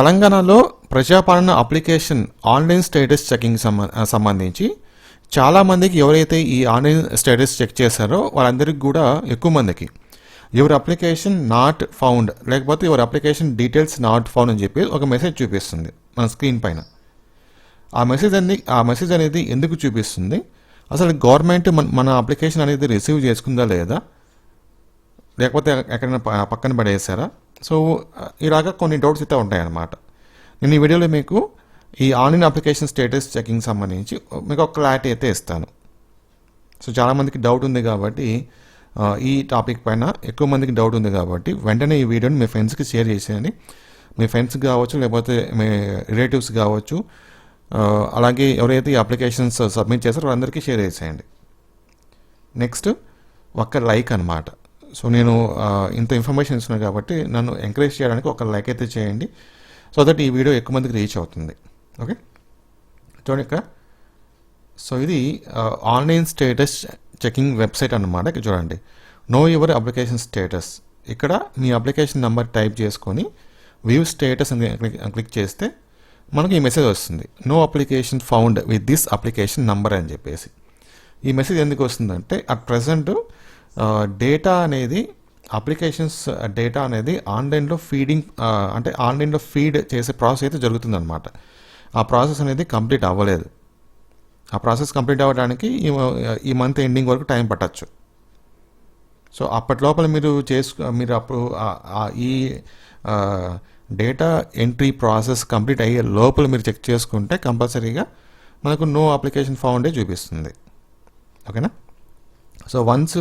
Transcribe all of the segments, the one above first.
తెలంగాణలో ప్రజాపాలన application online status checking సంబంధించి చాలామందికి ఎవరైతే ఈ ఆన్లైన్ స్టేటస్ చెక్ చేశారో వాళ్ళందరికీ కూడా ఎక్కువ మందికి యువర్ అప్లికేషన్ నాట్ ఫౌండ్ లేకపోతే your application details not found అని చెప్పి ఒక మెసేజ్ చూపిస్తుంది మన స్క్రీన్ పైన. ఆ మెసేజ్ అనేది ఎందుకు చూపిస్తుంది, అసలు గవర్నమెంట్ మన అప్లికేషన్ అనేది రిసీవ్ చేసుకుందా లేదా, లేకపోతే ఎక్కడైనా పక్కన పడేసారా? సో ఇలాగా కొన్ని డౌట్స్ అయితే ఉంటాయన్నమాట. నేను ఈ వీడియోలో మీకు ఈ ఆన్లైన్ అప్లికేషన్ స్టేటస్ చెకింగ్ సంబంధించి మీకు ఒక క్లారిటీ అయితే ఇస్తాను. సో చాలామందికి డౌట్ ఉంది కాబట్టి ఈ టాపిక్ పైన ఎక్కువ మందికి డౌట్ ఉంది కాబట్టి వెంటనే ఈ వీడియోని మీ ఫ్రెండ్స్కి షేర్ చేసేయండి. మీ ఫ్రెండ్స్కి కావచ్చు, లేకపోతే మీ రిలేటివ్స్ కావచ్చు, అలాగే ఎవరైతే ఈ అప్లికేషన్స్ సబ్మిట్ చేస్తారో వాళ్ళందరికీ షేర్ చేసేయండి. నెక్స్ట్ ఒక్క లైక్ అనమాట. సో నేను ఇంత ఇన్ఫర్మేషన్ ఇస్తున్నాను కాబట్టి నన్ను ఎంకరేజ్ చేయడానికి ఒక లైక్ అయితే చేయండి, సో దట్ ఈ వీడియో ఎక్కువ మందికి రీచ్ అవుతుంది. ఓకే, చూడండి ఇక్కడ. సో ఇది ఆన్లైన్ స్టేటస్ చెకింగ్ వెబ్సైట్ అన్నమాట. ఇక్కడ చూడండి, నో యువర్ అప్లికేషన్ స్టేటస్. ఇక్కడ మీ అప్లికేషన్ నెంబర్ టైప్ చేసుకొని వ్యూ స్టేటస్ అని క్లిక్ చేస్తే మనకు ఈ మెసేజ్ వస్తుంది, no application found with this application number అని చెప్పేసి. ఈ మెసేజ్ ఎందుకు వస్తుందంటే అట్ ప్రజెంట్ డేటా అనేది అప్లికేషన్స్ డేటా అనేది ఆన్లైన్లో అంటే ఆన్లైన్లో ఫీడ్ చేసే ప్రాసెస్ అయితే జరుగుతుందన్నమాట. ఆ ప్రాసెస్ అనేది కంప్లీట్ అవ్వలేదు. ఆ ప్రాసెస్ కంప్లీట్ అవ్వడానికి ఈ మంత్ ఎండింగ్ వరకు టైం పట్టచ్చు. సో అప్పటి లోపల మీరు అప్పుడు ఈ డేటా ఎంట్రీ ప్రాసెస్ కంప్లీట్ అయ్యే లోపల మీరు చెక్ చేసుకుంటే కంపల్సరీగా మనకు నో అప్లికేషన్ ఫౌండే చూపిస్తుంది. ఓకేనా? సో వన్స్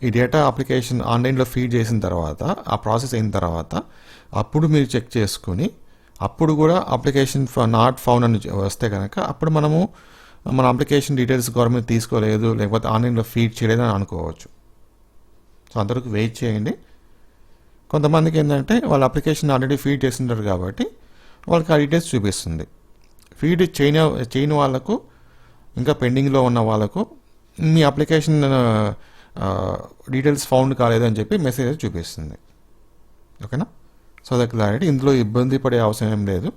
ఈ డేటా అప్లికేషన్ ఆన్లైన్లో ఫీడ్ చేసిన తర్వాత, ఆ ప్రాసెస్ అయిన తర్వాత అప్పుడు మీరు చెక్ చేసుకుని అప్పుడు కూడా అప్లికేషన్ నాట్ ఫౌండ్ అని వస్తే కనుక అప్పుడు మన అప్లికేషన్ డీటెయిల్స్ గవర్నమెంట్ తీసుకోలేదు, లేకపోతే ఆన్లైన్లో ఫీడ్ చేయలేదు అని అనుకోవచ్చు. సో అంతవరకు వెయిట్ చేయండి. కొంతమందికి ఏంటంటే వాళ్ళ అప్లికేషన్ ఆల్రెడీ ఫీడ్ చేస్తుంటారు కాబట్టి వాళ్ళకి ఆ డీటెయిల్స్ చూపిస్తుంది. ఫీడ్ చేయని వాళ్ళకు, ఇంకా పెండింగ్లో ఉన్న వాళ్ళకు మీ అప్లికేషన్ డీటెయిల్స్ ఫౌండ్ కాలేదని చెప్పి మెసేజ్ చూపిస్తుంది. ఓకేనా? సో అది క్లారిటీ. ఇందులో ఇబ్బంది పడే అవసరం ఏం లేదు.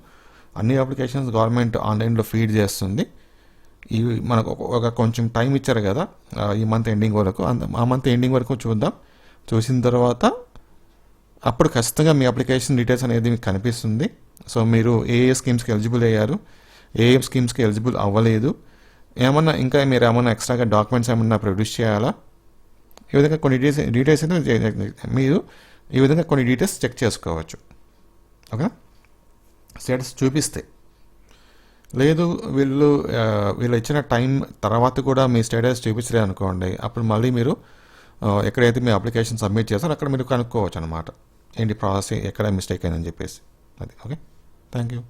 అన్ని అప్లికేషన్స్ గవర్నమెంట్ ఆన్లైన్లో ఫీడ్ చేస్తుంది. ఇవి మనకు ఒక కొంచెం టైం ఇచ్చారు కదా ఈ మంత్ ఎండింగ్ వరకు, ఆ మంత్ ఎండింగ్ వరకు చూద్దాం. చూసిన తర్వాత అప్పుడు ఖచ్చితంగా మీ అప్లికేషన్ డీటెయిల్స్ అనేది మీకు కనిపిస్తుంది. సో మీరు ఏ స్కీమ్స్కి ఎలిజిబుల్ అయ్యారు, ఏ స్కీమ్స్కి ఎలిజిబుల్ అవ్వలేదు, ఇంకా మీరు ఏమన్నా ఎక్స్ట్రాగా డాక్యుమెంట్స్ ఏమన్నా ప్రొడ్యూస్ చేయాలా, ఈ విధంగా కొన్ని డీటెయిల్స్ అయితే మీరు ఈ విధంగా కొన్ని డీటెయిల్స్ చెక్ చేసుకోవచ్చు. ఓకే, స్టేటస్ చూపిస్తే. లేదు వీళ్ళు ఇచ్చిన టైం తర్వాత కూడా మీ స్టేటస్ చూపించలేదు అనుకోండి, అప్పుడు మళ్ళీ మీరు ఎక్కడైతే మీ అప్లికేషన్ సబ్మిట్ చేస్తారో అక్కడ మీరు కనుక్కోవచ్చు అనమాట, ఏంటి ప్రాసెస్ ఎక్కడ మిస్టేక్ అయిందని చెప్పేసి. అది ఓకే. Thank you.